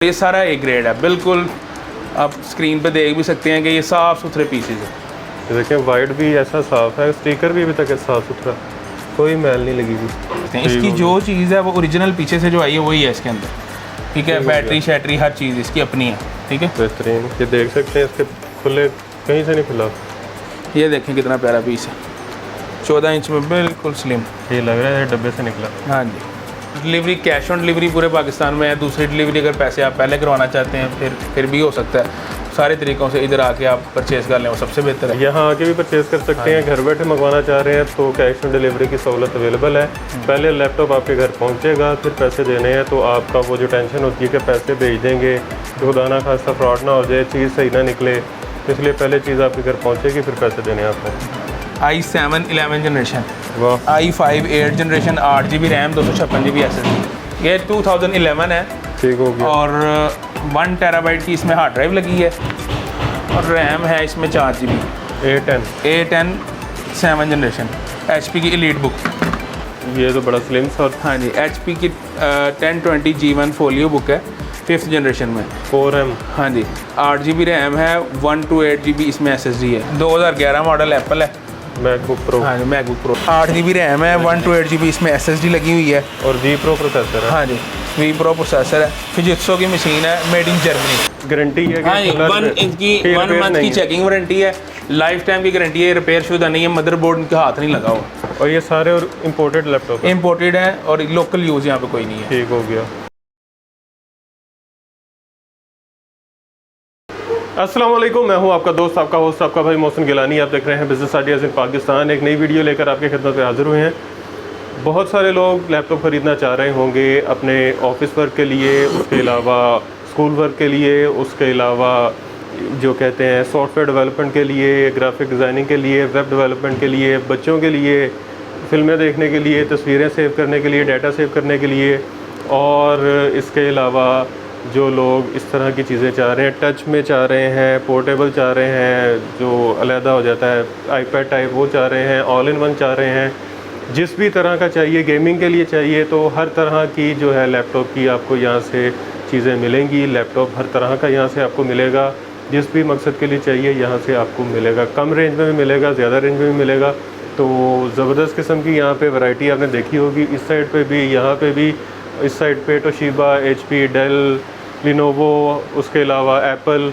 ये सारा A grade है बिल्कुल। आप स्क्रीन पे देख भी सकते हैं कि ये साफ़ सुथरे पीसेज है। देखिए वाइट भी ऐसा साफ़ है, स्टिकर भी अभी तक साफ़ सुथरा, कोई मैल नहीं लगी हुई। इसकी जो चीज़ है वो ओरिजिनल पीछे से जो आई है वही है इसके अंदर, ठीक है। बैटरी शैटरी हर चीज़ इसकी अपनी है, ठीक है। बेहतरीन, ये देख सकते हैं इसके खुले कहीं से नहीं खुला। ये देखें कितना प्यारा पीस है, 14 इंच में बिल्कुल स्लिम। ये लग रहा है डब्बे से निकला। हाँ जी। डिलीवरी कैश ऑन डिलीवरी पूरे पाकिस्तान में है। दूसरी डिलीवरी अगर पैसे आप पहले करवाना चाहते हैं फिर भी हो सकता है। सारे तरीक़ों से इधर आके आप परचेज़ कर लें वो सबसे बेहतर है। यहाँ आके भी परचेज़ कर सकते हैं। घर बैठे मंगवाना चाह रहे हैं तो कैश ऑन डिलीवरी की सहूलत अवेलेबल है। पहले लैपटॉप आपके घर पहुँचेगा, फिर पैसे देने हैं। तो आपका वो जो टेंशन होती है कि पैसे भेज देंगे तो खुदा ना खास्ता फ्रॉड ना हो जाए, चीज़ सही ना निकले, इसलिए पहले चीज़ आपके घर पहुँचेगी फिर पैसे देने हैं आपको। i7 11 जनरेशन, वाह, i5 8 generation, 8 GB RAM, 256 GB SSD। ये 2011 है, ठीक हो गया। और 1 टेराबाइट की इसमें हार्ड ड्राइव लगी है और रैम है इसमें 4 GB। A10 7 जनरेशन, HP की एलीट बुक। ये तो बड़ा स्लिम सा। हाँ जी, HP की 1020 G1 फोलियो बुक है 5th जनरेशन में, 4M। हाँ जी। 8 GB रैम है, 128 GB इसमें SSD है। 2011 मॉडल एप्पल है, मैकबुक प्रो। हाँ जी, मैकबुक प्रो। 8 GB रैम है, 128 GB इसमें SSD लगी हुई है, और वी प्रो प्रोसेसर है। हाँ जी। वी प्रो प्रोसेसर है, फिजिक्सो की मशीन है, मेड इन जर्मनी। गारंटी है कि हाँ जी, 1 मंथ की चेकिंग वारंटी है, लाइफ टाइम की गारंटी है, रिपेयर शुदा नहीं है, मदरबोर्ड इनका हाथ नहीं लगा हुआ। और ये सारे और इम्पोर्टेड लैपटॉप इम्पोर्टेड है और लोकल यूज़ यहाँ पे कोई नहीं है। ठीक हो गया। अस्सलाम वालेकुम, मैं हूं आपका दोस्त, आपका होस्ट, आपका भाई मोहसिन गिलानी। आप देख रहे हैं बिज़नेस आइडियाज़ इन पाकिस्तान। एक नई वीडियो लेकर आपके खिदमत में हाजिर हुए हैं। बहुत सारे लोग लैपटॉप ख़रीदना चाह रहे होंगे अपने ऑफिस वर्क के लिए, उसके अलावा स्कूल वर्क के लिए, उसके अलावा जो कहते हैं सॉफ्टवेयर डेवलपमेंट के लिए, ग्राफिक डिज़ाइनिंग के लिए, वेब डेवलपमेंट के लिए, बच्चों के लिए, फ़िल्में देखने के लिए, तस्वीरें सेव करने के लिए, डाटा सेव करने के लिए, और इसके अलावा जो लोग इस तरह की चीज़ें चाह रहे हैं, टच में चाह रहे हैं, पोर्टेबल चाह रहे हैं, जो अलहदा हो जाता है आईपैड टाइप, वो चाह रहे हैं, ऑल इन वन चाह रहे हैं, जिस भी तरह का चाहिए, गेमिंग के लिए चाहिए, तो हर तरह की जो है लैपटॉप की आपको यहाँ से चीज़ें मिलेंगी। लैपटॉप हर तरह का यहाँ से आपको मिलेगा, जिस भी मकसद के लिए चाहिए यहाँ से आपको मिलेगा। कम रेंज में भी मिलेगा, ज़्यादा रेंज में भी मिलेगा। तो ज़बरदस्त किस्म की यहाँ पे वैरायटी आपने देखी होगी। इस साइड पे भी, यहाँ पे भी, इस साइड पे तोशिबा, HP, डेल, लिनोवो, उसके अलावा एप्पल,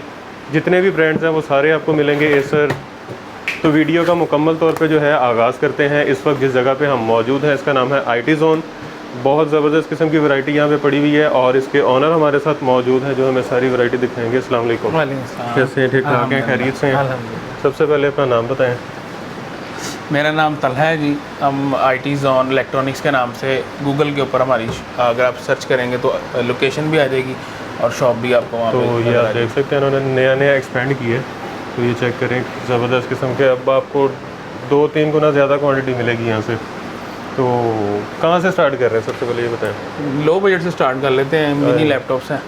जितने भी ब्रांड्स हैं वो सारे आपको मिलेंगे, एसर। तो वीडियो का मुकम्मल तौर पे जो है आगाज़ करते हैं। इस वक्त जिस जगह पे हम मौजूद हैं इसका नाम है IT ज़ोन। बहुत ज़बरदस्त किस्म की वैरायटी यहाँ पे पड़ी हुई है और इसके ऑनर हमारे साथ मौजूद हैं जो हमें सारी वैरायटी दिखाएंगे। अस्सलाम वालेकुम। कैसे हैं? ठीक ठाक हैं? खैरियत से हैं? सबसे पहले अपना नाम बताएं। मेरा नाम तलहा है जी। हम IT ज़ोन इलेक्ट्रॉनिक्स के नाम से गूगल के ऊपर हमारी, अगर आप सर्च करेंगे तो लोकेशन भी आ जाएगी और शॉप भी आपको वहाँ तो पे ये आप देख सकते हैं उन्होंने नया एक्सपेंड किया है। तो ये चेक करें, ज़बरदस्त किस्म के। अब आपको 2-3 गुना ज़्यादा क्वांटिटी मिलेगी यहाँ से। तो कहाँ से स्टार्ट कर रहे हैं? सबसे पहले ये बताएं। लो बजट से स्टार्ट कर लेते हैं। मिनी लैपटॉप्स हैं,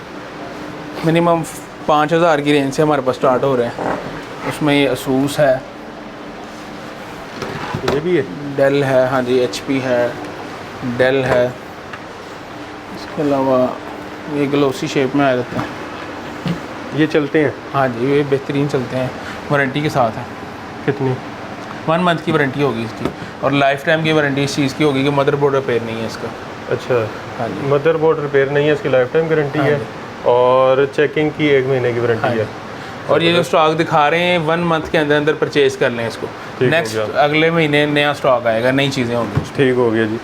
मिनिमम 5000 की रेंज से हमारे पास स्टार्ट हो रहे हैं। उसमें ये असूस है, ये भी है, डेल है, हाँ जी, HP है, डेल है। इसके अलावा ये ग्लोसी शेप में आ जाते हैं। ये चलते हैं? हाँ जी, ये बेहतरीन चलते हैं, वारंटी के साथ है। कितनी? 1 मंथ की वारंटी होगी इसकी, और लाइफ टाइम की वारंटी इस चीज़ की होगी कि मदरबोर्ड रिपेयर नहीं है इसका। अच्छा, हाँ जी, मदरबोर्ड रिपेयर नहीं है, इसकी लाइफ टाइम गारंटी है, और चेकिंग की 1 महीने की वारंटी है। और ये जो स्टॉक दिखा रहे हैं 1 मंथ के अंदर अंदर परचेज कर लें इसको। नेक्स्ट अगले महीने नया स्टॉक आएगा, नई चीज़ें होंगी। ठीक हो गया जी।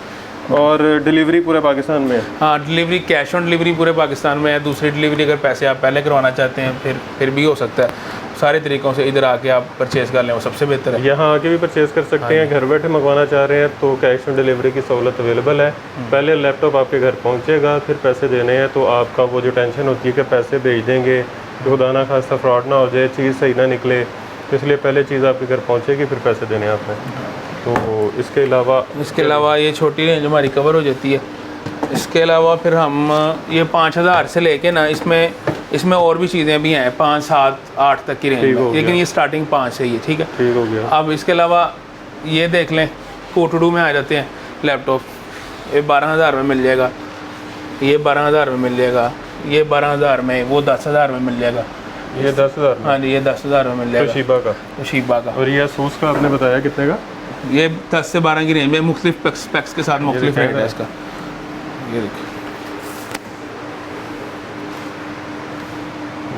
और डिलीवरी पूरे पाकिस्तान में? हाँ, डिलीवरी कैश ऑन डिलीवरी पूरे पाकिस्तान में है। दूसरी डिलीवरी अगर पैसे आप पहले करवाना चाहते हैं फिर भी हो सकता है। सारे तरीक़ों से इधर आके आप परचेज़ कर लें वो सबसे बेहतर है। यहाँ आके भी परचेज़ कर सकते हैं। घर बैठे मंगवाना चाह रहे हैं तो कैश ऑन डिलीवरी की सहूलत अवेलेबल है। पहले लैपटॉप आपके घर पहुँचेगा, फिर पैसे देने हैं। तो आपका वो जो टेंशन होती है कि पैसे भेज देंगे तो खुदा ना खास्ता फ्रॉड ना हो जाए, चीज़ सही ना निकले, तो इसलिए पहले चीज़ आपके घर पहुँचेगी फिर पैसे देने हैं आपने। तो इसके अलावा ये छोटी रेंज हमारी कवर हो जाती है। इसके अलावा फिर हम ये 5000 से लेके ना, इसमें और भी चीज़ें भी हैं 5, 7, 8 तक की रेंज में, लेकिन ये स्टार्टिंग 5 से ही है। ठीक है, ठीक हो गया। अब इसके अलावा ये देख लें, कोटोडू में आ जाते हैं लैपटॉप। ये 12000 में मिल जाएगा, ये 12000 में मिल जाएगा, ये 12,000 में, वो 10,000 में मिल जाएगा। ये 10,000 हाँ जी, ये 10,000 में मिल जाएगा तोशिबा का। तोशिबा का। और ये असूस का आपने बताया कितने का? ये 10 से 12 की रेंज में, मुख्तलिफ स्पेक्स के साथ मुख्तलिफ रेट है इसका। ये देखिए,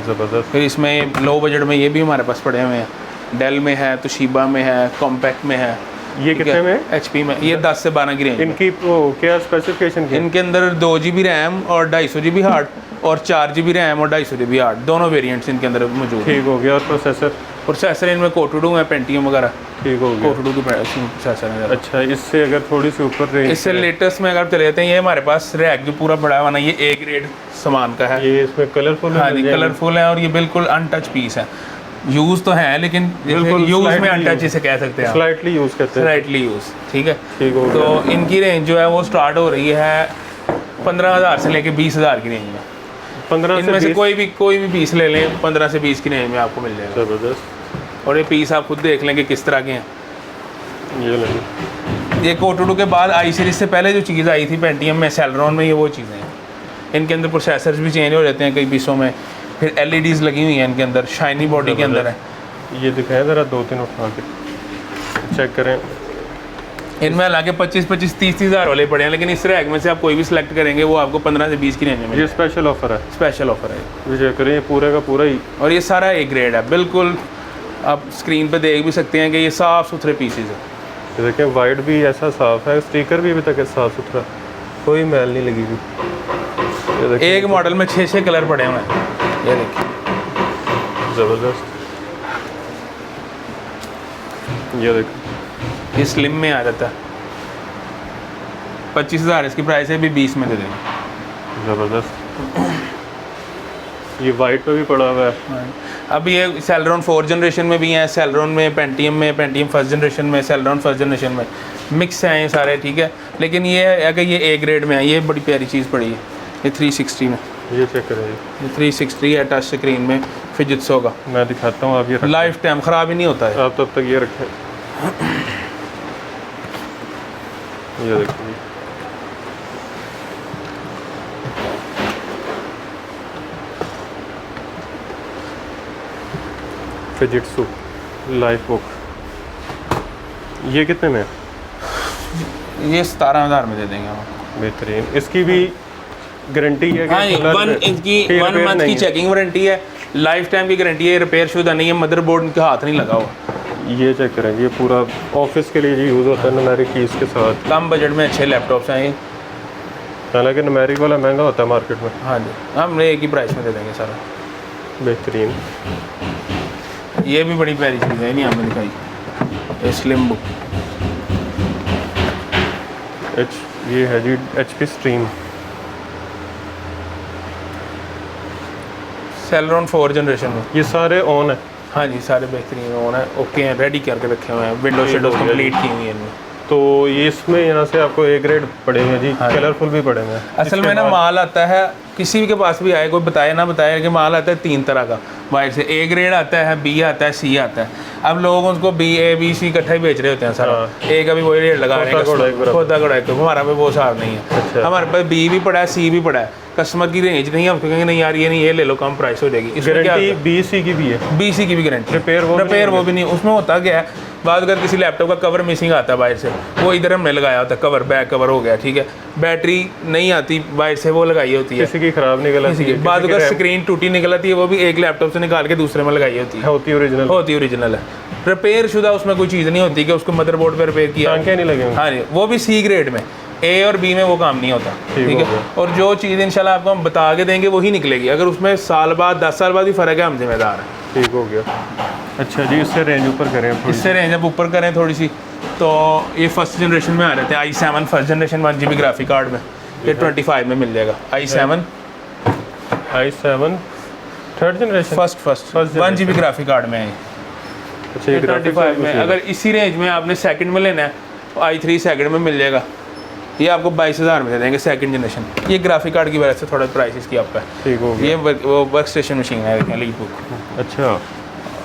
ज़बरदस्त। फिर इसमें लो बजट में ये भी हमारे पास पड़े हुए हैं, डेल में है, तोशिबा में है, कॉम्पैक्ट में है। ये कितने में? HP में। ये 10 से 12 की रेंज। इनकी क्या स्पेसिफिकेशन की? इनके अंदर 2 GB रैम और 250 GB हार्ड, और 4 GB रैम और 250 GB हार्ड, दोनों वेरिएंट्स इनके अंदर मौजूद हैं। ठीक हो गया। और प्रोसेसर इनमें Core 2 है, पेंटियम वगैरह। ठीक हो गया। Core 2 की प्रोसेसर है। अच्छा, इससे अगर थोड़ी सी ऊपर रेंज, इससे लेटेस्ट में अगर चले जाते हैं, ये हमारे पास रैक जो पूरा बड़ा हुआ ना, ये A ग्रेड सामान का है। ये इसमें कलरफुल हाँ जी, कलरफुल है, और ये बिल्कुल अनटच पीस है। यूज तो है, लेकिन यूज में अनटच इसे कह सकते हैं, स्लाइटली यूज करते हैं। Slightly use. ठीक है। ठीक हो तो गया। इनकी रेंज जो है वो स्टार्ट हो रही है 15,000 से लेके 20,000 की रेंज में। 15 इनमें से से कोई भी पीस ले लें, 15 से 20 की रेंज में आपको मिल जाएगा। ज़बरदस्त। और ये पीस आप खुद देख लें कि किस तरह के हैं। ये लेंगे। ये Core 2 के बाद आई सीरीज से पहले जो चीज़ आई थी पेंटियम में, सेलेरॉन में, ये वो चीज़ें हैं। इनके अंदर प्रोसेसर्स भी चेंज हो जाते हैं कई पीसों में। फिर LEDs लगी हुई हैं इनके अंदर, शाइनी बॉडी के अंदर है। ये दिखाएं ज़रा, 2-3 उठा के चेक करें। इनमें हालांकि 25-30 हज़ार वाले पड़े हैं, लेकिन इस रैक में से आप कोई भी सिलेक्ट करेंगे वो आपको 15 से 20 की रेंज में ये स्पेशल ऑफर है। स्पेशल ऑफर है। ये चेक करें, ये पूरे का पूरा ही। और ये सारा A ग्रेड है, बिल्कुल आप स्क्रीन पे देख भी सकते हैं कि ये साफ़ सुथरे पीसेज है। ये देखें, वाइट भी ऐसा साफ़ है, स्टिकर भी अभी तक साफ़ सुथरा, कोई मैल नहीं लगी हुई। ये देखिए, एक मॉडल में 6-6 कलर पड़े हुए हैं। ये देखिए, ज़बरदस्त। ये देखो, ये स्लिम में आ जाता है। 25,000 इसकी प्राइस है, अभी 20 में दे देंगे। ज़बरदस्त। ये वाइट पे भी पड़ा हुआ है। अब ये सेलेरॉन 4 जनरेशन में भी हैं, सेलेरॉन में, पेंटियम फर्स्ट जनरेशन में, सेलेरॉन फर्स्ट जनरेशन में, मिक्स हैं ये सारे। ठीक है, लेकिन ये है कि ये A ग्रेड में है। ये बड़ी प्यारी चीज़ पड़ी है, ये 360 में। ये चेक करें, ये 360 है, टच स्क्रीन में, फिजिट्सो का। मैं दिखाता हूँ, आप ये रखें। लाइफ टाइम ख़राब ही नहीं होता है। आप तब तक ये रखें। ये देखिए, फिजिट्सू लाइफ बुक। ये कितने में? ये 17,000 में दे देंगे हम। बेहतरीन। इसकी भी गारंटी है कि हाँ जी, फिर 1 मंथ की चेकिंग वारंटी है, लाइफ टाइम की गारंटी है, रिपेयर शुदा नहीं है, मदरबोर्ड इनके हाथ नहीं लगा हुआ। ये चेक करेंगे, ये पूरा ऑफिस के लिए यूज़ होता है, नुमेरिक कीज़ के साथ। कम बजट में अच्छे लैपटॉप्स हैं ये। हालांकि नुमेरिक वाला महंगा होता है मार्केट में। हाँ जी, हम एक ही प्राइस में दे देंगे सारा। बेहतरीन। ये भी बड़ी प्यारी चीज़ है, नहीं हमने दिखाई, ये स्लिम बुक। ये है जी HP स्ट्रीम, सेलेरॉन 4 जनरेशन में। ये सारे ऑन है। हाँ जी, सारे बेहतरीन ऑन है, ओके हैं, रेडी करके रखे हुए हैं, विंडो शेडोज कंप्लीट की हुई है इनमें। तो ये इसमें यहाँ से आपको A ग्रेड पड़े हुए हैं जी, हाँ। कलरफुल भी पड़े हुए हैं। असल में ना माल आता है, किसी के पास भी आए, कोई बताए ना बताए, कि माल आता है 3 तरह का बाहर से। A ग्रेड आता है, B आता है, C आता है। अब लोग उसको A B C इकट्ठा ही बेच रहे होते हैं सारा। A का भी वही रेट लगा रहे हैं, खोदा घोड़ा तो हमारा पे वो सार नहीं है। अच्छा। हमारे पास B भी पड़ा है, C भी पड़ा है। कस्टमर की रेंज नहीं है, हम कहेंगे नहीं यार ये नहीं, ये ले लो, कम प्राइस हो जाएगी। इसमें क्या गारंटी BC की भी है, BC की भी गारंटी, रिपेयर वो भी नहीं। उसमें होता क्या है, बाद अगर किसी लैपटॉप का कवर मिसिंग आता है बाहर से, वो इधर हमने लगाया होता है, कवर बैक कवर हो गया, ठीक है, बैटरी नहीं आती बाहर से, वो लगाई होती है। किसी की खराब निकल आती है, बाद अगर स्क्रीन टूटी निकल आती है, वो भी एक लैपटॉप से निकाल के दूसरे में लगाई होती है, होती ओरिजिनल है। रिपेयर शुदा उसमें कोई चीज़ नहीं होती कि उसको मदरबोर्ड पे रिपेयर किया, टांके नहीं लगे। हाँ जी, वो भी C ग्रेड में। A और B में वो काम नहीं होता, ठीक है। और जो चीज़ इंशाल्लाह आपको हम बता के देंगे वही निकलेगी। अगर उसमें साल बाद 10 साल बाद ही फ़र्क है, हम जिम्मेदार हैं। ठीक हो गया। अच्छा जी, इससे रेंज ऊपर करें थोड़ी, इससे रेंज अब ऊपर करें थोड़ी सी, तो ये फर्स्ट जनरेशन में आ रहे थे, i7 first generation 1 GB graphic card में, ये 25 में मिल जाएगा। i7 third generation, first 1 GB graphic card में है। अच्छा, ये 25 में। अगर इसी रेंज में आपने सेकंड में लेना है तो i3 सेकंड में मिल जाएगा, ये आपको 22,000 में दे देंगे सेकंड जनरेशन। ये ग्राफिक कार्ड की वजह से थोड़ा प्राइस इसकी आपका ठीक हो गया। ये वो वर्क स्टेशन मशीन है, देखें लीड बुक। अच्छा,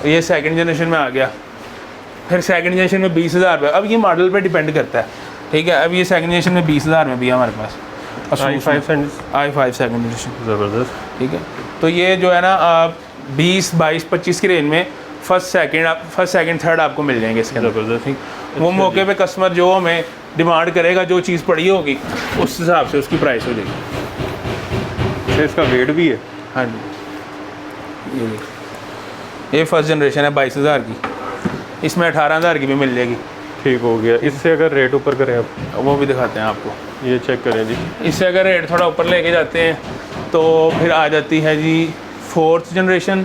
ये सेकंड जनरेशन में आ गया। फिर सेकंड जनरेशन में 20,000 रुपये, अब ये मॉडल पे डिपेंड करता है, ठीक है। अब ये सेकंड जनरेशन में 20,000 में भी है हमारे पास। i5 second generation. ज़बरदस्त। ठीक है। तो ये जो है ना 20, 22, 25 की रेंज में फर्स्ट सेकंड थर्ड आपको मिल जाएंगे इसके अंदर। ज़बरदस्त। ठीक, वो मौके पे कस्टमर जो हमें डिमांड करेगा, जो चीज़ पड़ी होगी उस हिसाब से उसकी प्राइस हो जाएगी। अच्छा, इसका वेट भी है? हाँ जी, ये फर्स्ट जनरेशन है 22,000 की, इसमें 18,000 की भी मिल जाएगी। ठीक हो गया। इससे अगर रेट ऊपर करें आप, वो भी दिखाते हैं आपको, ये चेक करें जी। इससे अगर रेट थोड़ा ऊपर लेके जाते हैं तो फिर आ जाती है जी 4th जनरेशन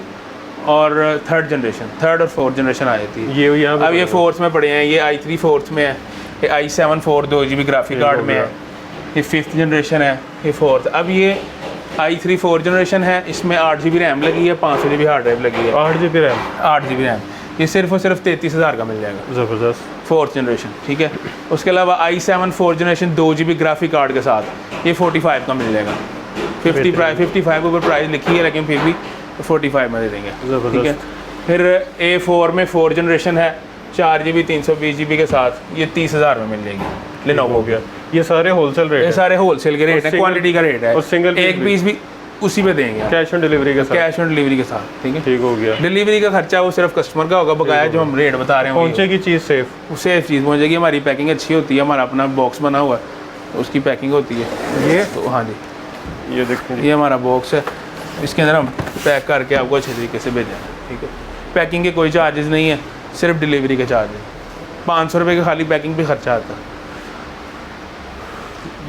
और 3rd जनरेशन, 3rd और 4th जनरेशन आ जाती है। ये यहाँ अब ये 4th में पड़े हैं, ये i3 4th में है, ये i7 4 2GB ग्राफिक कार्ड में है, ये 5th जनरेशन है, ये 4th। अब ये i3 4 जनरेशन है, इसमें 8GB रैम लगी है, 500GB हार्ड ड्राइव लगी है। 8GB रैम, 8GB रैम, ये सिर्फ और सिर्फ 33,000 का मिल जाएगा। ज़बरदस्त। 4th जनरेशन, ठीक है। उसके अलावा i7 4 generation 2GB graphic card के साथ ये 45 का मिल जाएगा। 55 के ऊपर प्राइस लिखी है, लेकिन फिर भी 45 में दे देंगे, ठीक है। फिर A4 में 4 जनरेशन है, 4GB 320GB के साथ, ये 30,000 में मिल जाएगी लेनोवो गया। ये सारे होलसेल रेट ये है? सारे होलसेल के रेट है, क्वांटिटी का रेट है। और सिंगल एक पीस भी उसी पे देंगे, कैश ऑन डिलीवरी के साथ? कैश ऑन डिलीवरी के साथ, ठीक है। ठीक हो गया। डिलीवरी का खर्चा वो सिर्फ कस्टमर का होगा, बकाया जो हम रेट बता रहे हैं पहुंचेगी चीज़ सेफ? सेफ चीज़ पहुंचेगी। हमारी पैकिंग अच्छी होती है, हमारा अपना बॉक्स बना हुआ है, उसकी पैकिंग होती है। ये तो हाँ जी, ये देखें, ये हमारा बॉक्स है, इसके अंदर हम पैक करके आपको अच्छे तरीके से भेजें, ठीक है। पैकिंग के कोई चार्जेस नहीं है, सिर्फ डिलीवरी के चार्ज है। 500 रुपये का खाली पैकिंग पे खर्चा आता है।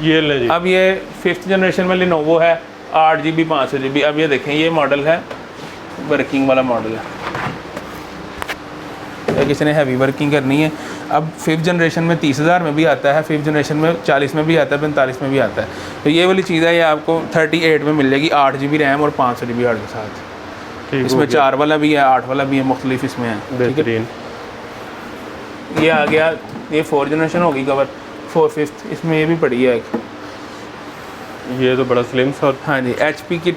ये ले जी। अब ये 5th जनरेशन में लेनोवो है, 8GB 500GB। अब ये देखें, ये मॉडल है, वर्किंग वाला मॉडल है, या किसी ने हैवी वर्किंग करनी है। अब 5th जनरेशन में 30,000 में भी आता है, 5th जनरेशन में 40 में भी आता है, 45 में भी आता है। तो ये वाली चीज़ है, ये आपको 38 में मिल जाएगी, 8GB रैम और 500GB हार्ड के साथ। इसमें 4 वाला भी है, 8 वाला भी है, मुख्तलिफ इसमें है। बेहतरीन। ये आ गया, ये 4 जनरेशन होगी कवर, 4 5th, इसमें ये भी पड़ी है एक। ये तो बड़ा स्लिम सा। हाँ जी, HP की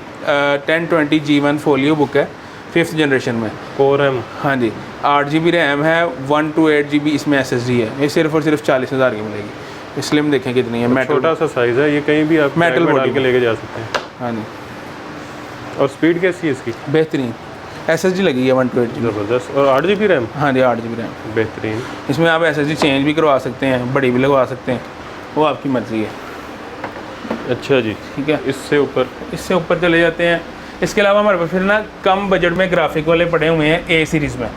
1020 G1 फोलियो बुक है, 5th जनरेशन में। Core M. हाँ जी, 8GB रैम है, 128GB इसमें SSD है। ये सिर्फ और सिर्फ 40,000 की मिलेगी। स्लिम देखें कितनी है, मेटल, छोटा सा साइज़ है, ये कहीं भी आप मेटल बैग में बॉडी डाल के लेके जा सकते हैं। हाँ जी, और स्पीड कैसी है इसकी? बेहतरीन SSD लगी है 128GB। ज़बरदस्त। और 8GB रैम? हाँ जी, 8GB रैम। बेहतरीन। इसमें आप SSD चेंज भी करवा सकते हैं, बड़ी भी लगवा सकते हैं, वो आपकी मर्ज़ी है। अच्छा जी, ठीक है। इससे ऊपर चले जाते हैं। इसके अलावा हमारे पास फिर ना कम बजट में ग्राफिक वाले पड़े हुए हैं A सीरीज़ में।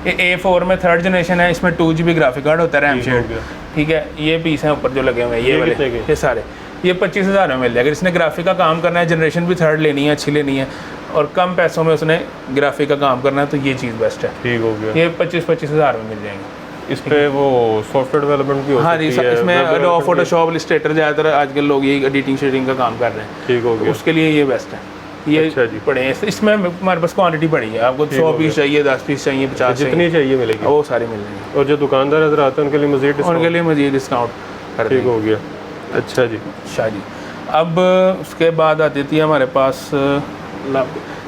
ये A4 में 3rd जनरेशन है, इसमें 2GB ग्राफिक कार्ड होता है, रैम शेड, ठीक है। ये पीस हैं ऊपर जो लगे हुए हैं, ये वाले, ये सारे, ये 25,000 में मिल जाएगा। जिसने ग्राफिक का काम करना है, जनरेशन भी 3rd लेनी है, अच्छी लेनी है, और कम पैसों में उसने ग्राफिक का काम करना है, तो ये चीज़ बेस्ट है। ठीक हो गया। ये 25,000 में मिल जाएंगे। इस पे वो सॉफ्टवेयर डेवलपमेंट भी हो हाँ सकती जी, है? इसमें एडोब फोटोशॉप, इलस्ट्रेटर, ज़्यादातर आजकल लोग ये एडिटिंग शेडिंग का काम कर रहे हैं। ठीक हो गया। उसके लिए ये बेस्ट है। ये अच्छा जी। पड़े हैं इसमें, हमारे पास क्वांटिटी पड़ी है। आपको 100 पीस चाहिए, 10 पीस चाहिए, 50 जितनी चाहिए मिलेगी, वो सारे मिल जाएंगे। और जो दुकानदार नजर आते हैं उनके लिए मजीद उनके लिए मजीद डिस्काउंट कर ठीक देंगे। हो गया। अच्छा जी। अच्छा जी, अब उसके बाद आती थी हमारे पास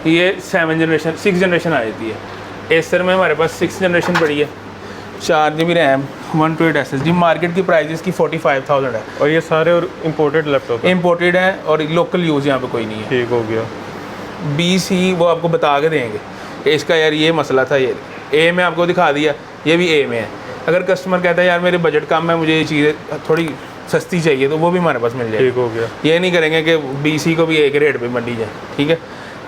ये 6th जनरेशन आ जाती है। एसर में हमारे पास 6th जनरेशन पड़ी है, 4GB रैम, 128 SSD। मार्केट की प्राइस इसकी 45,000 है। और ये सारे और इम्पोर्टेड लैपटॉप इम्पोर्टेड है और लोकल यूज़ यहाँ पे कोई नहीं है। ठीक हो गया। BC वो आपको बता के देंगे कि इसका यार ये मसला था, ये A में आपको दिखा दिया, ये भी A में है। अगर कस्टमर कहता है यार मेरे बजट कम है, मुझे ये चीज़ें थोड़ी सस्ती चाहिए, तो वो भी हमारे पास मिल जाएगी। ठीक हो गया। ये नहीं करेंगे कि BC को भी एक रेट पे मंडी जाए, ठीक है।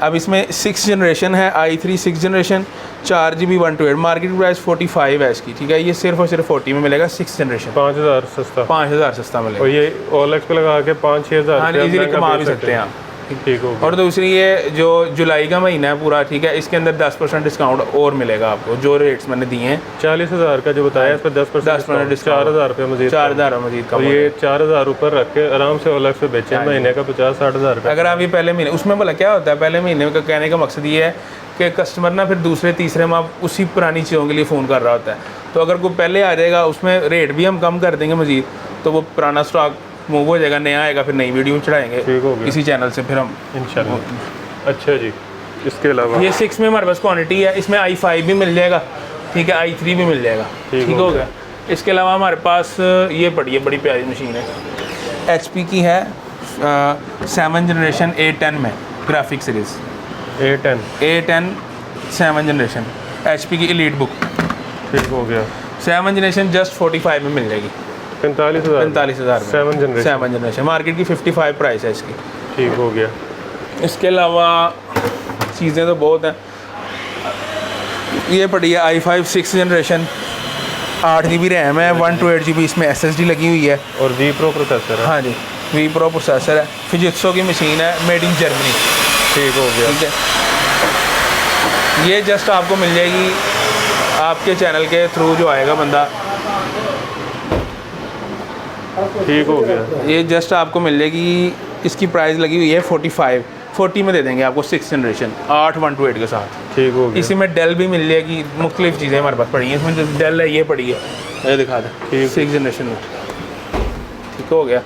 अब इसमें 6th जनरेशन है, i3 6th generation, 4GB 128। Market price 45 है इसकी, ठीक है। ये सिर्फ और सिर्फ 40 में मिलेगा, 6th जनरेशन। 5,000 सस्ता। 5,000 सस्ता मिलेगा। और ये OLX पे लगा के 5-6 हज़ार हाँ, इजीली कमा भी सकते हैं आप। ठीक हो गया। और दूसरी ये जो जुलाई का महीना है पूरा, ठीक है, इसके अंदर 10% डिस्काउंट और मिलेगा आपको, जो रेट्स मैंने दिए हैं। 40,000 का जो बताया, इस पर 10% डिस्काउंट, 4,000 रुपये मजीद। 4,000 मजीद का। और ये 4,000 ऊपर रख के आराम से OLX पे बेचें, महीने का 50-60 हज़ार रुपये। अगर आप ये पहले महीने, उसमें बोला क्या होता है, पहले महीने का कहने का मकसद ये है कि कस्टमर ना फिर दूसरे तीसरे माह उसी पुरानी चीज़ों के लिए फ़ोन कर रहा होता है। तो अगर कोई पहले आ जाएगा, उसमें रेट भी हम कम कर देंगे मजीद, तो वो पुराना स्टॉक मूव हो जाएगा, नया आएगा, फिर नई वीडियो चढ़ाएंगे इसी चैनल से फिर हम इंशाल्लाह। अच्छा जी, इसके अलावा ये 6 में हमारे पास क्वांटिटी है, इसमें i5 भी मिल जाएगा, ठीक है, i3 भी मिल जाएगा, ठीक हो गया। इसके अलावा हमारे पास ये पड़ी है, बड़ी प्यारी मशीन है, HP की है, 7th जनरेशन A10 में, graphic series A10 7 generation HP की एलीट बुक। ठीक हो गया। 7 जनरेशन जस्ट 45 में मिल जाएगी। 45,000 7 जनरेशन मार्केट की 55 प्राइस है इसकी। ठीक हो गया। इसके अलावा चीज़ें तो बहुत हैं। ये पड़ी है i5 6 जनरेशन 8 GB रैम है, 128 GB इसमें SSD लगी हुई है और V Pro प्रोसेसर है। हाँ जी, V Pro प्रोसेसर है, फिजिट्सो की मशीन है, मेड इन जर्मनी। ठीक हो गया। ठीक है, ये जस्ट आपको मिल जाएगी आपके चैनल के थ्रू जो आएगा बंदा। ठीक हो गया। ये जस्ट आपको मिल जाएगी, इसकी प्राइस लगी हुई है 40 में दे देंगे आपको 6 जनरेशन 8 128 के साथ। ठीक हो गया। इसी में डेल भी मिल जाएगी, मुख्तलिफ चीज़ें हमारे पास पड़ी हैं। इसमें जो डेल है ये पड़ी है, ये दिखा दें 6 जनरेशन में। ठीक हो गया।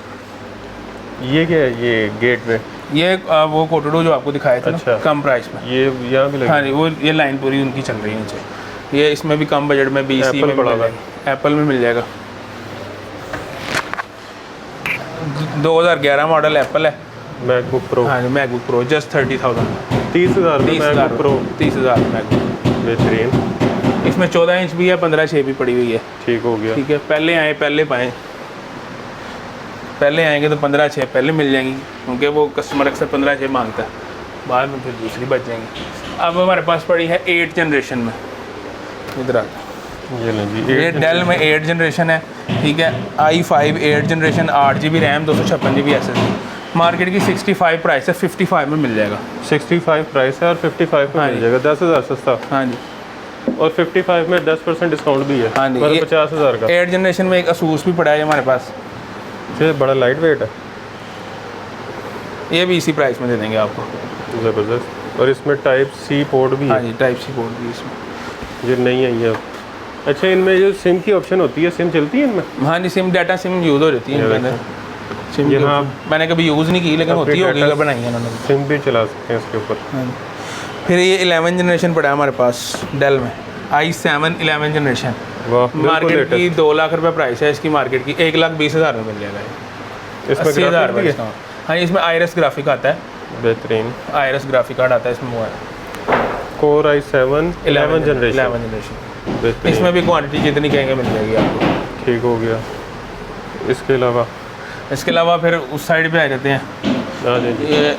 ये क्या है? ये गेट पे ये वो कोटोडो जो आपको दिखाया था अच्छा। ना, कम प्राइस में। ये यहाँ भी लगी। हाँ जी, वो ये लाइन पूरी उनकी चल रही है नीचे। ये इसमें भी कम बजट में BC Apple में पड़ा मिल हुआ है। जाएगा, एप्पल में मिल जाएगा। 2011 मॉडल एप्पल है। MacBook pro. हाँ जी, मैकबुक प्रो जस्ट 30,000 30,000 में 30,000 मैकबुक प्रो। 30,000 मैकबुक। बेहतरीन। इसमें 14 इंच भी है, 15/6 भी पड़ी हुई है। ठीक हो गया। ठीक है, पहले आए पहले पाएँ, पहले आएंगे तो 15/6 पहले मिल जाएंगी, क्योंकि वो कस्टमर अक्सर 15/6 मांगता है, बाद में फिर दूसरी बच जाएंगी। अब हमारे पास पड़ी है 8 जनरेशन में। इधर आ, ये लें जी। ये डेल में 8 जनरेशन है। ठीक है, i5 8 generation 8 GB RAM 256 GB SSD। Market की 65 प्राइस है, 55 में मिल जाएगा। 65 प्राइस है और 55 में हाँ मिल जी। जाएगा। 10,000 सस्ता। हाँ जी, और 55 में 10% डिस्काउंट भी है। हाँ जी, मतलब ये 50,000 का। 8 जनरेशन में एक असूस भी पड़ा है हमारे पास, ये बड़ा लाइट वेट है। ये भी इसी प्राइस में दे देंगे आपको। ज़बरदस्त। और इसमें टाइप C पोर्ट भी हाँ है। जी, टाइप C पोर्ट भी इसमें। ये नहीं है ये। अच्छा, इनमें जो सिम की ऑप्शन होती है, सिम चलती है इनमें? हाँ जी, सिम डाटा सिम यूज़ हो जाती है इनके अंदर। सिम ये हाँ, मैंने कभी यूज़ नहीं की, लेकिन होती होगी अगर बनाई है उन्होंने। सिम भी चला सकते हैं इसके ऊपर। हाँ। फिर ये 11 जनरेशन पड़ा है हमारे पास डेल में, i7 11 जनरेशन। वाह, मार्केट की 2 लाख रुपए प्राइस है इसकी, मार्केट की 1,20,000 में मिल जाएगा ये। इसमें 80,000 ग्राफिक रुपये भी है? डिस्काउंट। हाँ, इसमें आयरस ग्राफिक आता है, बेहतरीन। आयरस ग्राफिक कार्ड आता है इसमें। Core i7 11 generation. 11 जनरेशन। बेहतरीन। इसमें भी क्वांटिटी जितनी कहेंगे मिल जाएगी आपको। ठीक हो गया। इसके अलावा फिर उस साइड पे आ जाते हैं। आ जाइए। ये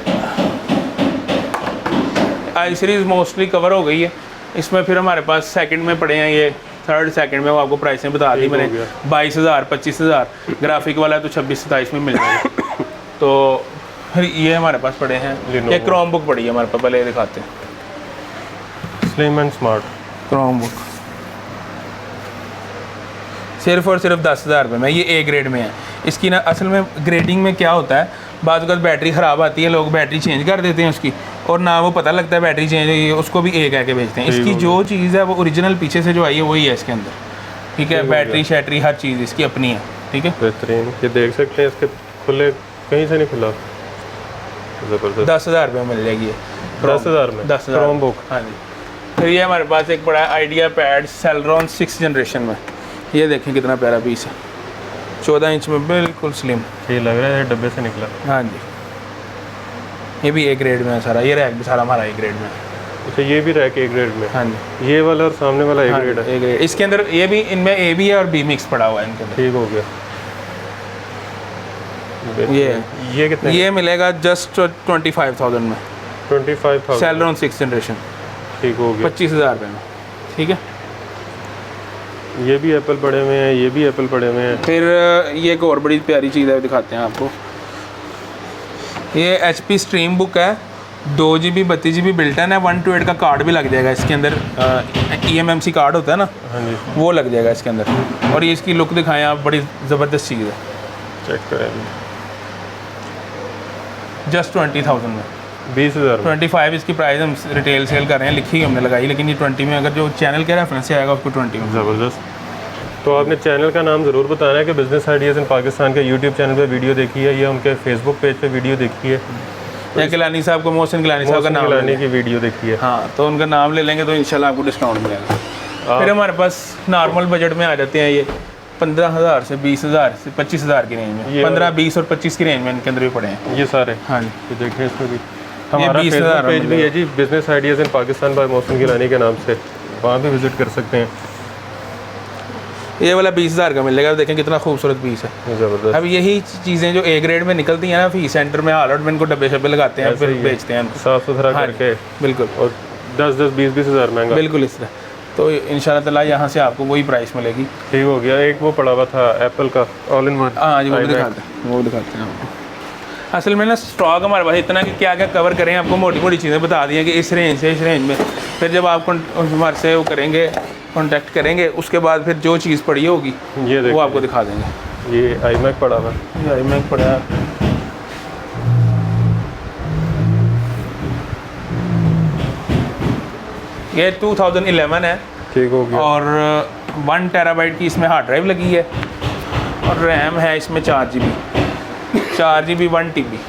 आई सीरीज़ मोस्टली कवर हो गई है। इसमें फिर हमारे पास सेकंड में पड़े हैं, ये थर्ड सेकंड में वो आपको प्राइसें बता दी ठीक हो मैंने। गया। 22,000 25,000, ग्राफिक वाला तो 26-27 में मिल जाएगा। तो फिर ये हमारे पास पड़े हैं, Lenovo। ये क्रोम बुक पड़ी है हमारे पास, पहले ये दिखाते हैं। Slim and smart Chrome book सिर्फ और सिर्फ 10,000 रुपये में। ये A ग्रेड में है। इसकी ना असल में ग्रेडिंग में क्या होता है, बाद वक्त बैटरी ख़राब आती है, लोग बैटरी चेंज कर देते हैं उसकी, और ना वो पता लगता है बैटरी चेंज हुई है, उसको भी A कह के भेजते हैं। इसकी जो चीज़ है वो ओरिजिनल पीछे से जो आई है वही है इसके अंदर। ठीक है, बैटरी शैटरी हर चीज़ इसकी अपनी है। ठीक है, बेहतरीन। ये देख सकते हैं, इसके खुले कहीं से नहीं खुला। ज़बरदस्त। 10,000 रुपये में मिल जाएगी ये। 10,000 में 10,000 क्रोम बुक। हाँ जी। फिर ये हमारे पास एक बड़ा आइडिया पैड सेलरॉन 6 जनरेशन में। ये देखें कितना प्यारा पीस है, 14 इंच में बिल्कुल स्लिम। ये लग रहा है डब्बे से निकला। हाँ जी, ये भी A ग्रेड में है सारा, ये रैक भी सारा हमारा A ग्रेड में है। अच्छा, ये भी रैक A ग्रेड में। हाँ जी, ये वाला और सामने वाला A हाँ ग्रेड है। A grade. इसके अंदर ये भी, इनमें A भी है और B मिक्स पड़ा हुआ है इनके अंदर। ठीक हो गया। ये कितने? ये मिलेगा जस्ट 25,000 में, 25,000। सेलरॉन 6 जनरेशन, ठीक हो गया। 25,000 रुपये में। ठीक है, ये भी एप्पल पड़े हुए हैं, ये भी एप्पल पड़े हुए हैं। फिर ये एक और बड़ी प्यारी चीज़ है, दिखाते हैं आपको। ये HP स्ट्रीम बुक है, 2 GB 32 GB बिल्टन है, 128 का कार्ड भी लग जाएगा इसके अंदर। EMMC कार्ड होता है ना, हाँ जी, वो लग जाएगा इसके अंदर। और ये इसकी लुक दिखाएं आप, बड़ी ज़बरदस्त चीज़ है। चेक करें। जस्ट 20,000 में, 20,000 में। 25 इसकी प्राइस हम रिटेल सेल कर रहे हैं, लिखी हमने लगाई, लेकिन ये 20 में, अगर जो चैनल के रेफरेंस से आएगा उसको 20 में। ज़बरदस्त। तो आपने चैनल का नाम ज़रूर बताना है कि बिज़नेस आइडियाज़ इन पाकिस्तान के यूट्यूब चैनल पे वीडियो देखी है या उनके फेसबुक पेज पे वीडियो देखी है, या गिलानी साहब को, मोहसिन गिलानी साहब का नाम लाने की वीडियो देखी है। हाँ, तो उनका नाम ले लेंगे तो इंशाल्लाह आपको डिस्काउंट मिलेगा। फिर हमारे पास नॉर्मल बजट में आ जाते हैं ये 15,000 से 20,000 से 25,000 की रेंज में, 15, 20 और 25 की रेंज में इनके अंदर भी पड़े हैं ये सारे। हाँ जी। तो देखें इसमें भी हमारा 20,000 फेसबुक में पेज भी है जी, business ideas in Pakistan by Mohsin Gilani के नाम से, वहाँ भी विज़िट कर सकते हैं। ये वाला 20,000 का मिलेगा, देखें कितना खूबसूरत पीस है। ज़बरदस्त। अब यही चीज़ें जो ए ग्रेड में निकलती हैं ना, फी सेंटर में हाल में इनको डब्बे शब्बे लगाते हैं, फिर बेचते हैं इनको साफ़ सुथरा हाँ करके, बिल्कुल, और 10-10, 20-20 हज़ार महंगा, बिल्कुल इस तरह। तो इंशाल्लाह ताला यहाँ से आपको वही प्राइस मिलेगी। ठीक हो गया। एक वो पड़ा हुआ था एप्पल का ऑल इन वन, हाँ जी, वो भी दिखाते हैं, वो दिखाते हैं आपको। असल में ना स्टॉक हमारे पास इतना कि क्या क्या कवर करें, आपको मोटी मोटी चीज़ें बता दी हैं कि इस रेंज से इस रेंज में। फिर जब आप हमारे से वो करेंगे, कॉन्टैक्ट करेंगे, उसके बाद फिर जो चीज़ पड़ी होगी ये वो आपको दिखा देंगे। ये iMac पड़ा हुआ, ये iMac पड़ा है, ये 2011 है ठीक हो गया। और 1 टेराबाइट की इसमें हार्ड ड्राइव लगी है और रैम है इसमें 4 GB 1 TB।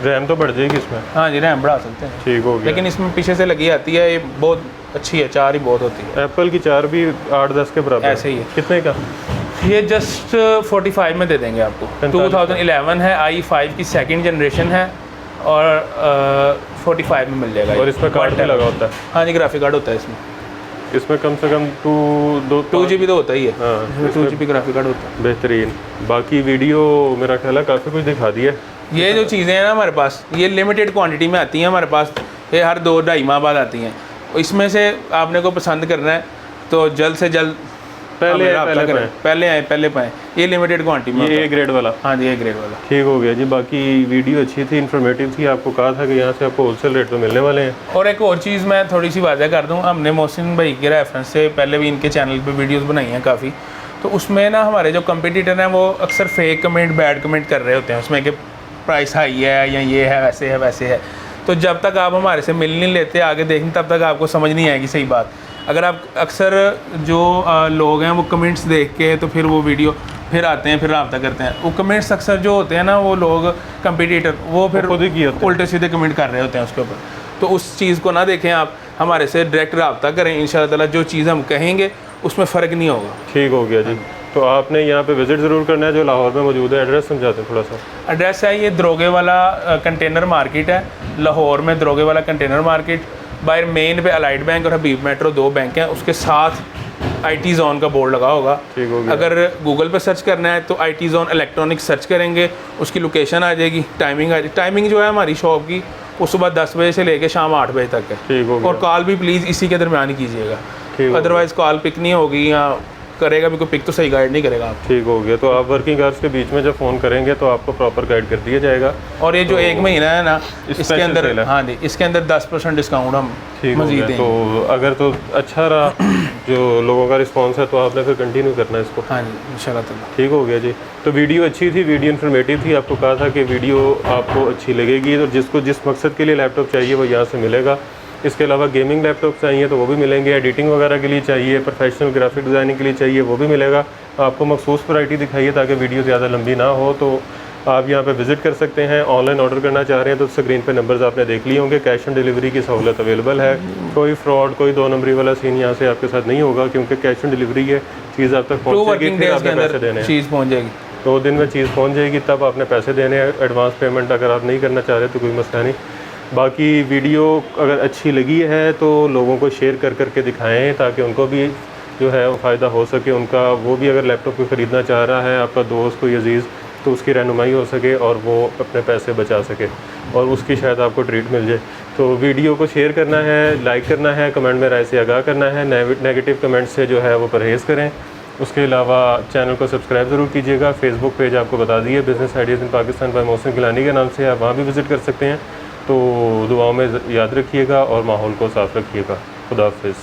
रैम तो बढ़ जाएगी इसमें, हाँ जी, रैम बढ़ा सकते हैं, ठीक हो गया। लेकिन इसमें पीछे से लगी आती है, ये बहुत अच्छी है, 4 ही बहुत होती है। एप्पल की 4 भी 8-10 के बराबर ऐसे ही है। कितने का? ये जस्ट 45 में दे देंगे आपको। 2011 है, i5 की 2nd जनरेशन है और 45 में मिल जाएगा। और इसमें कार्ड भी लगा होता है? हाँ जी, ग्राफिक कार्ड होता है इसमें। इसमें कम से कम 2 GB तो होता ही है। हाँ, 2 GB ग्राफिक कार्ड होता है। बेहतरीन। बाकी वीडियो मेरा ख्याल है काफ़ी कुछ दिखा दिया। ये जो चीज़ें हैं ना हमारे पास, ये लिमिटेड क्वांटिटी में आती हैं हमारे पास, ये हर 2-2.5 माह बाद आती हैं। इसमें से आपने को पसंद करना है तो जल्द से जल्द पहले आए पहले पाएँ। ये लिमिटेड क्वांटिटी में, ये ए ग्रेड वाला? हाँ जी, ए ग्रेड वाला। ठीक हो गया जी। बाकी वीडियो अच्छी थी, इन्फॉर्मेटिव थी। आपको कहा था कि यहाँ से आपको होलसेल रेट तो मिलने वाले हैं। और एक और चीज़ मैं थोड़ी सी वाज़ह कर दूँ, हमने मोहसिन भाई के रेफरेंस से पहले भी इनके चैनल पे वीडियोस बनाई हैं काफ़ी, तो उसमें ना हमारे जो कंपटीटर हैं वो अक्सर फेक कमेंट, बैड कमेंट कर रहे होते हैं उसमें कि प्राइस हाई है या ये है, वैसे है वैसे है। तो जब तक आप हमारे से मिल नहीं लेते, आगे देखें, तब तक आपको समझ नहीं आएगी सही बात। अगर आप अक्सर जो लोग हैं वो कमेंट्स देख के तो फिर वो वीडियो फिर आते हैं, फिर रब्ता करते हैं, वो कमेंट्स अक्सर जो होते हैं ना, वो लोग कंपटीटर वो फिर उल्टे सीधे कमेंट कर रहे होते हैं उसके ऊपर। तो उस चीज़ को ना देखें, आप हमारे से डायरेक्ट रब्ता करें, इंशाल्लाह ताला जो चीज़ हम कहेंगे उसमें फ़र्क नहीं होगा। ठीक हो गया जी। तो आपने यहाँ पे विज़िट ज़रूर करना है जो लाहौर में मौजूद है। एड्रेस समझाते हैं थोड़ा सा। एड्रेस है ये दरोगे वाला कंटेनर मार्केट है, लाहौर में दरोगे वाला कंटेनर मार्केट। बाहर मेन पे अलाइड बैंक और हबीब मेट्रो 2 बैंक हैं, उसके साथ IT जोन का बोर्ड लगा होगा। ठीक हो गया। अगर गूगल पे सर्च करना है तो IT जोन इलेक्ट्रॉनिक्स सर्च करेंगे, उसकी लोकेशन आ जाएगी, टाइमिंग आ जाएगी। टाइमिंग जो है हमारी शॉप की वो सुबह 10 बजे से लेकर शाम 8 बजे तक है। ठीक हो गया। और कॉल भी प्लीज़ इसी के दरमियान ही कीजिएगा, ठीक। अदरवाइज़ कॉल पिक नहीं होगी या करेगा भी कोई पिक तो सही गाइड नहीं करेगा आप। ठीक हो गया। तो आप वर्किंग आवर्स के बीच में जब फ़ोन करेंगे तो आपको प्रॉपर गाइड कर दिया जाएगा। और ये जो 1 महीना है ना, इसके स्पेशल अंदर सेल है। हाँ जी, इसके अंदर 10% डिस्काउंट हम ठीक हो मजीद गया। देंगे। तो अगर तो अच्छा रहा जो लोगों का रिस्पॉन्स है तो आपने फिर कंटिन्यू करना है इसको। हाँ जी, इंशाल्लाह ताला। ठीक हो गया जी। तो वीडियो अच्छी थी, वीडियो इन्फॉर्मेटिव थी। आपको कहा था कि वीडियो आपको अच्छी लगेगी, तो जिसको जिस मकसद के लिए लैपटॉप चाहिए वो यहाँ से मिलेगा। इसके अलावा गेमिंग लैपटॉप चाहिए तो वो भी मिलेंगे, एडिटिंग वगैरह के लिए चाहिए, प्रोफेशनल ग्राफिक डिज़ाइनिंग के लिए चाहिए वो भी मिलेगा। आपको मखसूस वैरायटी दिखाइए ताकि वीडियो ज़्यादा लंबी ना हो। तो आप यहाँ पे विज़िट कर सकते हैं। ऑनलाइन ऑर्डर करना चाह रहे हैं तो स्क्रीन पे नंबर्स आपने देख लिए होंगे। कैश ऑन डिलीवरी की सहूलत अवेलेबल है। कोई फ्रॉड, कोई 2 नंबरी वाला सीन यहाँ से आपके साथ नहीं होगा, क्योंकि कैश ऑन डिलीवरी है, चीज़ आप तक पहुँचेगी, फिर आपने पैसे देने हैं। चीज़ पहुँच जाएगी 2 दिन में चीज़ पहुँच जाएगी, तब आपने पैसे देने हैं। एडवांस पेमेंट अगर आप नहीं करना चाह रहे तो कोई मसला नहीं। बाकी वीडियो अगर अच्छी लगी है तो लोगों को शेयर कर करके दिखाएं ताकि उनको भी जो है वो फ़ायदा हो सके उनका। वो भी अगर लैपटॉप को ख़रीदना चाह रहा है, आपका दोस्त कोई अजीज़, तो उसकी रहनुमाई हो सके और वो अपने पैसे बचा सके और उसकी शायद आपको ट्रीट मिल जाए। तो वीडियो को शेयर करना है, लाइक करना है, कमेंट में राय से आगाह करना है। नेगेटिव कमेंट से जो है वो परहेज़ करें। उसके अलावा चैनल को सब्सक्राइब ज़रूर कीजिएगा। फेसबुक पेज आपको बता दिए, business ideas in Pakistan by Mohsin Gilani के नाम से, आप वहाँ भी विज़िट कर सकते हैं। तो दुआओं में याद रखिएगा और माहौल को साफ़ रखिएगा। खुदा हाफ़िज़।